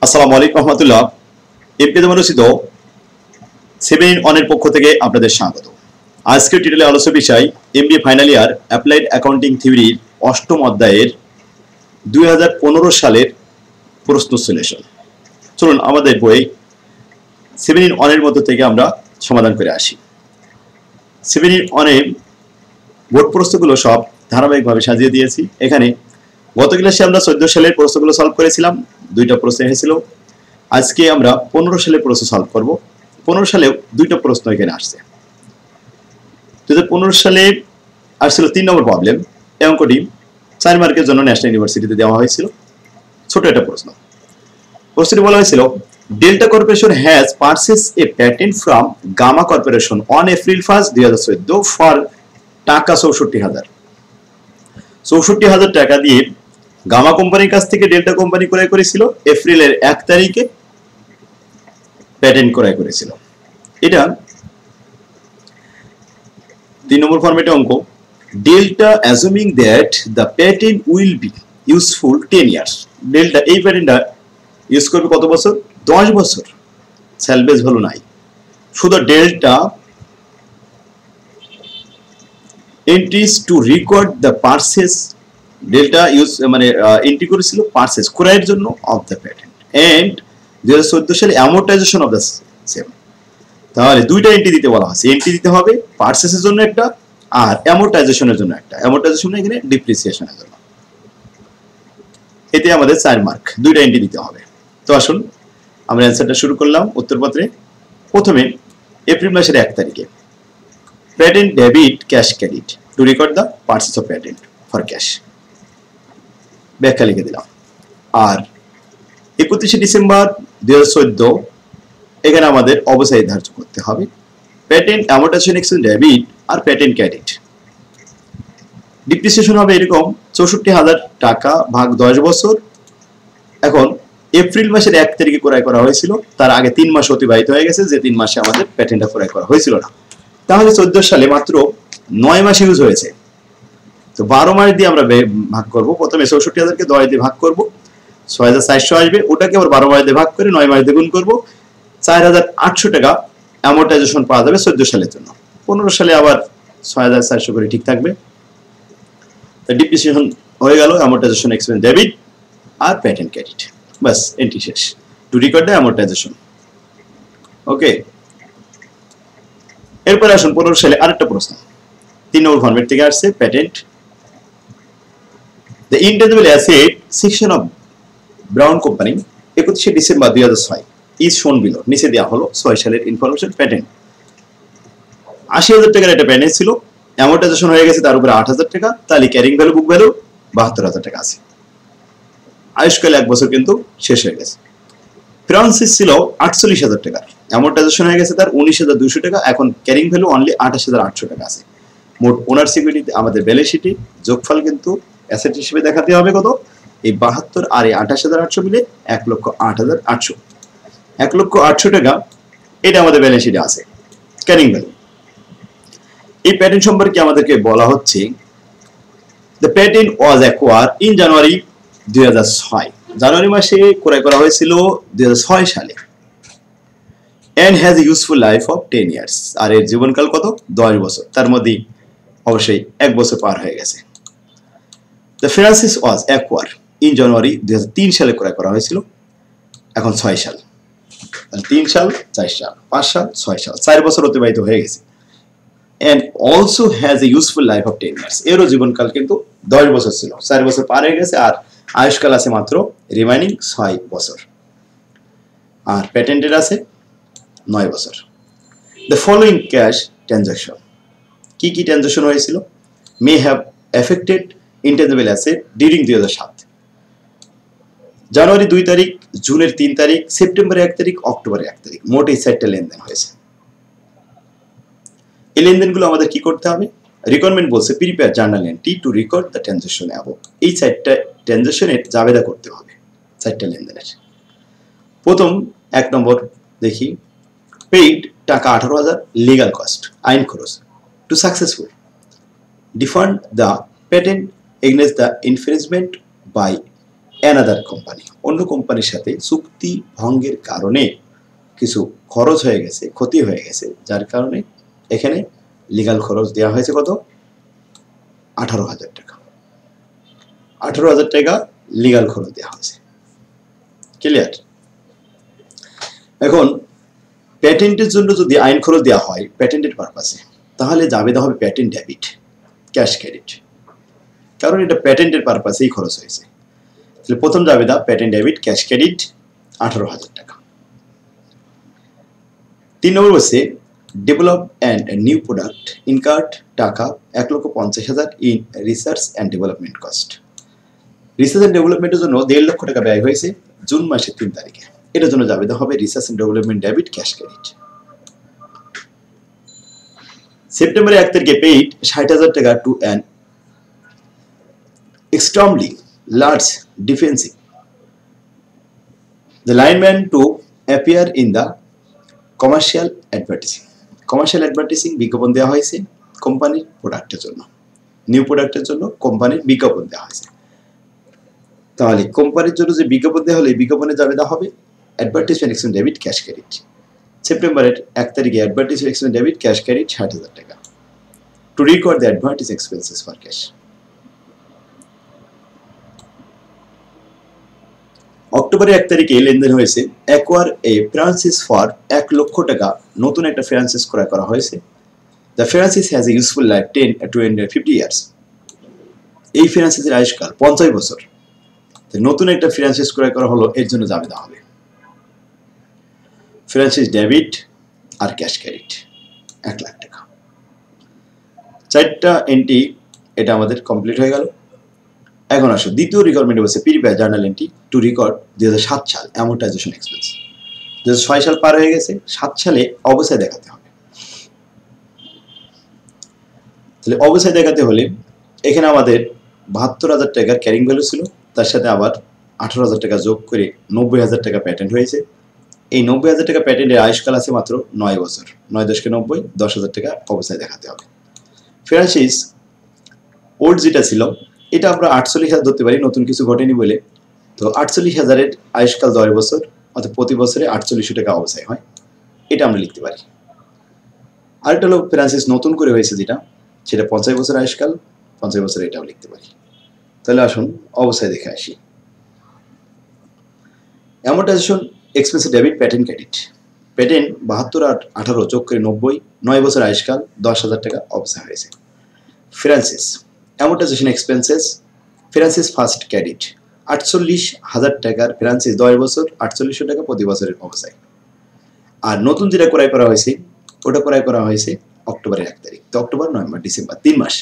আসসালামু আলাইকুম রহমতুল্লাহ। এমপিতে মনোনীত 7 অনের পক্ষ থেকে আপনাদের স্বাগত। আজকের টিটেলে আলোচ্য বিষয় MBA final year applied accounting থিওরির 8ম অধ্যায়ের 2015 সালের প্রশ্ন সলিউশন। চলুন আমাদের বই 7 অনের মধ্য থেকে আমরা সমাধান করে আসি। 7 অনের বোর্ড প্রশ্নগুলো সব ধারাবাহিকভাবে সাজিয়ে দিয়েছি। এখানে গত ক্লাসে আমরা 14 সালের প্রশ্নগুলো সলভ করেছিলাম, 2টা প্রশ্ন এসেছিল। আজকে আমরা 15 সালের প্রশ্ন সলভ করব। 15 সালেও 2টা প্রশ্ন এখানে আসছে। 2015 সালে আসছিল 3 নম্বর প্রবলেম। এই অঙ্কটি 4 মার্কের জন্য ন্যাশনাল ইউনিভার্সিটিতে দেওয়া হয়েছিল। ছোট একটা প্রশ্ন। প্রশ্নটি বলা হয়েছিল Delta Corporation has purchase a patent from Gamma Corporation on April 1, 2014 for টাকা 64,000। 64,000 টাকা দিয়ে গামা কোম্পানির কাছ থেকে ডেল্টা কোম্পানি ক্রয় করেছিল। এপ্রিলের 1 তারিখে প্যাটেন্ট ক্রয় করেছিল। এটা 3 নম্বর ফরম্যাটে অঙ্ক। Delta অ্যাজুমিং that the patent will be useful 10 years. Delta এই প্যাটেন্টটা ইউজ করবে কত বছর? 10 বছর। স্যালভেজ ভ্যালু নাই, শুধু delta entries two record the purchase. Delta use মানে এন্ট্রি করেছিল পারচেজ ক্রয়ের জন্য অফ দ্য প্যাটেন্ট এন্ড 2014 সালে অ্যামোর্টাইজেশন অফ দ্য সেম। তাহলে 2টা এন্ট্রি দিতে বলা হয়েছে। এন্ট্রি দিতে হবে পারচেজের জন্য একটা আর অ্যামোর্টাইজেশনের জন্য একটা। অ্যামোর্টাইজেশন এখানে ডিপ্রিসিয়েশনের জন্য। এতে আমাদের 4 মার্ক। 2টা এন্ট্রি দিতে হবে। তো আসুন আমরা অ্যানসারটা শুরু করলাম উত্তরপত্রে। প্রথমে এপ্রিল মাসের 1 তারিখে patent debit cash credit to record the purchase of patent for cash. ব্যাখ্যা লিখে দিলাম। আর 31 ডিসেম্বর 2014 এখানে আমাদের অবস্থায় ধার্য করতে হবে প্যাটেন্ট অ্যামোর্টাইজেশন এক্সপেন্স ডেবিট আর প্যাটেন্ট ক্রেডিট। ডিপ্রিসিয়েশন হবে এরকম 64,000 টাকা ভাগ 10 বছর। এখন এপ্রিল মাসের 1 তারিখে ক্রয় করা হয়েছিল, তার আগে 3 মাস অতিবাহিত হয়ে গেছে, যে 3 মাসে আমাদের প্যাটেন্টটা ক্রয় করা হয়েছিল না। তাহলে 14 সালে মাত্র 9 মাস ইউজ হয়েছে। তো 12 মাস দিয়ে আমরা ভাগ করব। প্রথমে 64,000 কে 10 দিয়ে ভাগ করব, 6,400 আসবে। ওটাকে আবার 12 মাস দিয়ে ভাগ করে 9 মাস দিয়ে গুণ করব। 4,800 টাকা অ্যামোর্টাইজেশন পাওয়া যাবে 14 সালের জন্য। 15 সালে আবার 6,400 করে ঠিক থাকবে। তো ডিপ্রিসিয়েশন হয়ে গেল, অ্যামোর্টাইজেশন এক্সপেন্স ডেবিট আর প্যাটেন্ট ক্রেডিট। বাস এন্ট্রি শেষ। To record the amortisation. Okay, এরপর আসুন 15 সালে আরেকটা প্রশ্ন। 3 নম্বর ফরম্যাট থেকে আসছে patent. The intangible asset section of Brown Company 31 December 2006 is shown below। নিচে দেওয়া হলো 6 সালের ইনফরমেশন প্যাটেন্ট। 80,000 টাকার একটা প্যাটেন্ট ছিল, অ্যামোর্টাইজেশন হয়ে গেছে তার উপরে 8,000 টাকা। তাহলে ক্যারিং ভ্যালু বুক ভ্যালু 72,000 টাকা আছে। আয়ুষ্কাল 1 বছর কিন্তু শেষ হয়ে গেছে। ফ্রান্সিস ছিল 48,000 টাকা, অ্যামোর্টাইজেশন হয়ে গেছে তার 19,200 টাকা। এখন ক্যারিং ভ্যালু অনলি 28,800 টাকা আছে। মোট ওনারশিপ আমাদের ব্যালেন্স শিটে যোগফল কিন্তু অ্যাসেট হিসেবে দেখাতে হবে কত? এই 72 আর এই 28,800 মিলে 1,08,800। 1,08,000 টাকা এটা আমাদের ব্যালেন্স শিটে আছে ক্যারিং ভ্যালু। এই প্যাটেন্ট সম্পর্কে আমাদেরকে বলা হচ্ছে the patent was acquired in January 2006। জানুয়ারি মাসে ক্রয় করা হয়েছিল 2006 সালে। And has a useful life of 10 years. আর এর জীবনকাল কত? 10 বছর। তার মধ্যে অবশ্যই 1 বছর পার হয়ে গেছে। The Francis was acquired in জানুয়ারি 2003 সালে ক্রয় করা হয়েছিল। এখন 6 সাল। 3 সাল, 4 সাল, 5 সাল, 6 সাল, 4 বছর অতিবাহিত হয়ে গেছে। And also has a useful life of 10 years. এরও জীবনকাল কিন্তু 10 বছর ছিল, 4 বছর পার হয়ে গেছে। আর আয়ুষ্কাল আছে মাত্র রিমাইনিং 6 বছর। আর প্যাটেন্টের আছে 9 বছর। The following cash transaction. কি কি ট্রানজাকশন হয়েছিল? May have affected intangible asset during 2007। জানুয়ারি 2 তারিখ, জুনের 3 তারিখ, সেপ্টেম্বর 1 তারিখ, অক্টোবর 1 তারিখ। মোট এই 4টা লেনদেন হয়েছে। এই লেনদেনগুলো আমাদের কি করতে হবে? রিকোয়ারমেন্ট বলছে prepare journal entry two record the transaction above. এই 4টা ট্রানজাকশনের জাবেদা করতে হবে 4টা লেনদেনের। প্রথম 1 নম্বর দেখি, পেইড টাকা 18,000 লিগাল কস্ট আইন খরচ to successful defend the patent against the infringement by another company, অন্য কোম্পানির সাথে চুক্তি ভঙ্গের কারণে কিছু খরচ হয়ে গেছে, ক্ষতি হয়ে গেছে, যার কারণে এখানে লিগাল খরচ দেওয়া হয়েছে কত? 18,000 টাকা। 18,000 টাকা লিগাল খরচ দেওয়া হয়েছে। ক্লিয়ার? এখন প্যাটেন্টের জন্য যদি আইন খরচ দেওয়া হয় প্যাটেন্টের পারপাসে, তাহলে যাবে হবে প্যাটেন্ট ডেবিট ক্যাশ ক্রেডিট, কারণ এটা প্যাটেন্টের পারপাসেই খরচ হয়েছে। তাহলে প্রথম যাবে প্যাটেন্ট ডেবিট ক্যাশ ক্রেডিট 18,000 টাকা। 3 নম্বর বলছে develop and new product incurred টাকা 1,50,000 in research and development cost. Research and ডেভেলপমেন্টের জন্য 1.5 লক্ষ টাকা ব্যয় হয়েছে জুন মাসের 3 তারিখে। এটার জন্য যাবে হবে research and development debit cash credit. সেপ্টেম্বরে 1 তারিখে পেইড 60,000 টাকা to an extremely large defensive the lineman to appear in the commercial advertising. Commercial advertising বিজ্ঞাপন দেওয়া হয়েছে কোম্পানির প্রোডাক্টের জন্য, নিউ প্রোডাক্টের জন্য কোম্পানির বিজ্ঞাপন দেওয়া হয়েছে। তাহলে কোম্পানির জন্য যে বিজ্ঞাপন দেওয়া হলে বিজ্ঞাপনে যাবে হবে advertisement expense debit cash credit. সেপ্টেম্বরের 1 তারিখে advertisement expense debit cash credit 60,000 টাকা two record the advertise expenses for cash. অক্টোবরের 1 তারিখে লেনদেন হয়েছে অ্যাকোয়ার এ ফ্রান্সিস ফর 1 লক্ষ টাকা নতুন একটা ফ্রান্সিস ক্রয় করা হয়েছে। The Francis has a useful life 10 to 50 years. এই ফ্রান্সিসের আয়ুষ্কাল 50 বছর। নতুন একটা ফ্রান্সিস ক্রয় করা হলো, এর জন্য যাবে হবে ফ্রান্সিস ডেবিট আর ক্যাশ ক্রেডিট 1 লাখ টাকা। 4টা এন্ট্রি এটা আমাদের কমপ্লিট হয়ে গেল। এখন আসো দ্বিতীয় রিকোয়ারমেন্ট বলছে prepare journal entry two record 2007 সাল অ্যামোর্টাইজেশন এক্সপেন্স। 2006 সাল পার হয়ে গেছে, 7 সালে অবস্থায় দেখাতে হবে। তাহলে অবস্থায় দেখাতে হলে এখানে আমাদের 72,000 টাকার ক্যারিং ভ্যালু ছিল, তার সাথে আবার 18,000 টাকা যোগ করে 90,000 টাকা প্যাটেন্ট হয়েছে। এই 90,000 টাকা প্যাটেন্টের আয়ুষ্কাল আছে মাত্র 9 বছর। 9 × 90 10,000 টাকা অবস্থায় দেখাতে হবে। ফ্রান্সিস ওল্ড যেটা ছিল এটা আমরা 48,000 ধরতে পারি, নতুন কিছু ঘটেনি বলে। তো 48,000-এর আয়ুষ্কাল 10 বছর, অর্থাৎ প্রতি বছরে 4800 টাকা অবস্থায় হয়, এটা আমরা লিখতে পারি। আরেকটা হলো ফ্রান্সিস নতুন করে হয়েছে যেটা, সেটা 50 বছর আয়ুষ্কাল, 50 বছরে এটাও লিখতে পারি। তাহলে আসুন অবস্থায় দেখে আসি। Amortisation expense debit patent credit. Patent 72 আর 18 যোগ করে 90, 9 বছর আয়ুষ্কাল, 10,000 টাকা অবস্থায় হয়েছে। Francis amortisation expenses Francis first credit 48,000 টাকার ফ্রান্সিস 10 বছর, 4800 টাকা প্রতি বছরের অবস্থায়। আর নতুন যেটা ক্রয় করা হয়েছে ওটা ক্রয় করা হয়েছে অক্টোবরের 1 তারিখ। তো অক্টোবর, নভেম্বর, ডিসেম্বর 3 মাস।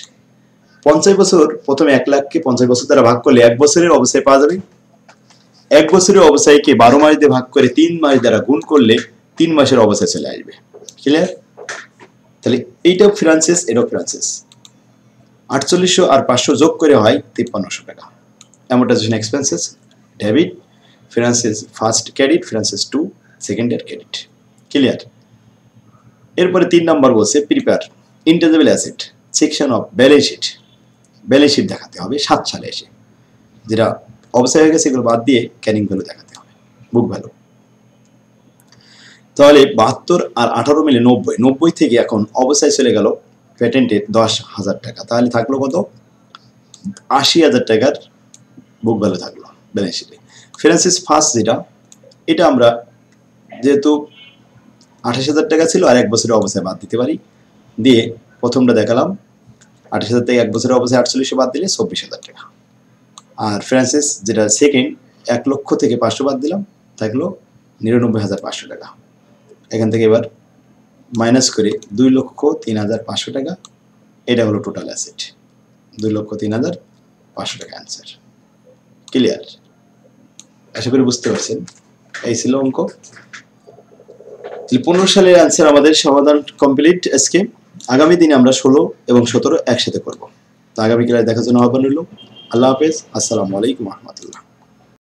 50 বছর, প্রথমে 1 লাখকে 50 বছর দ্বারা ভাগ করলে 1 বছরের অবস্থায় পাওয়া যাবে। 1 বছরের অবস্থায়কে 12 মাস দিয়ে ভাগ করে 3 মাস দ্বারা গুণ করলে 3 মাসের অবস্থায় চলে আসবে। ক্লিয়ার? তাহলে এইটাও ফ্রান্সিস, এটাও ফ্রান্সিস। 4800 আর 500 যোগ করে হয় 5300 টাকা। Amortization expenses debit Francis first credit, Francis 2 second year credit. Clear? এরপরে 3 নাম্বার বলছে prepare intangible asset section of balance sheet. Balance sheet দেখাতে হবে 7 সালে এসে, যেটা অবস্থায় হয়ে গেছে এগুলো বাদ দিয়ে ক্যারিং ভ্যালু দেখাতে হবে, বুক ভ্যালু। তাহলে 72 আর 18 মিলে 90, 90 থেকে এখন অবস্থায় চলে গেল প্যাটেন্টের 10,000 টাকা। তাহলে থাকলো কত? 80,000 টাকার বুক ভ্যালু থাকলো ব্যালেন্স শিটে। ফ্রান্সিস ফার্স্ট যেটা, এটা আমরা যেহেতু 28,000 টাকা ছিল আর 1 বছরের অবস্থায় বাদ দিতে পারি, দিয়ে প্রথমটা দেখালাম 28,000 থেকে 1 বছরের অবস্থায় 4800 বাদ দিলে 24,000 টাকা। আর ফ্রান্সিস যেটা সেকেন্ড, 1 লক্ষ থেকে 500 বাদ দিলাম, থাকলো 99,500 টাকা। এখান থেকে এবার মাইনাস করে 2,03,500 টাকা, এটা হলো টোটাল অ্যাসেট। 2,03,500 টাকা অ্যান্সার। ক্লিয়ার? আশা করি বুঝতে পারছেন। এই ছিল অঙ্ক। 15 সালের অ্যান্সার আমাদের সমাধান কমপ্লিট। আজকে আগামী দিনে আমরা 16 এবং 17 একসাথে করব। তো আগামী ক্লাস দেখার জন্য আহ্বান রইল। আল্লাহ হাফেজ। আসসালামু আলাইকুম ওয়া রাহমাতুল্লাহ।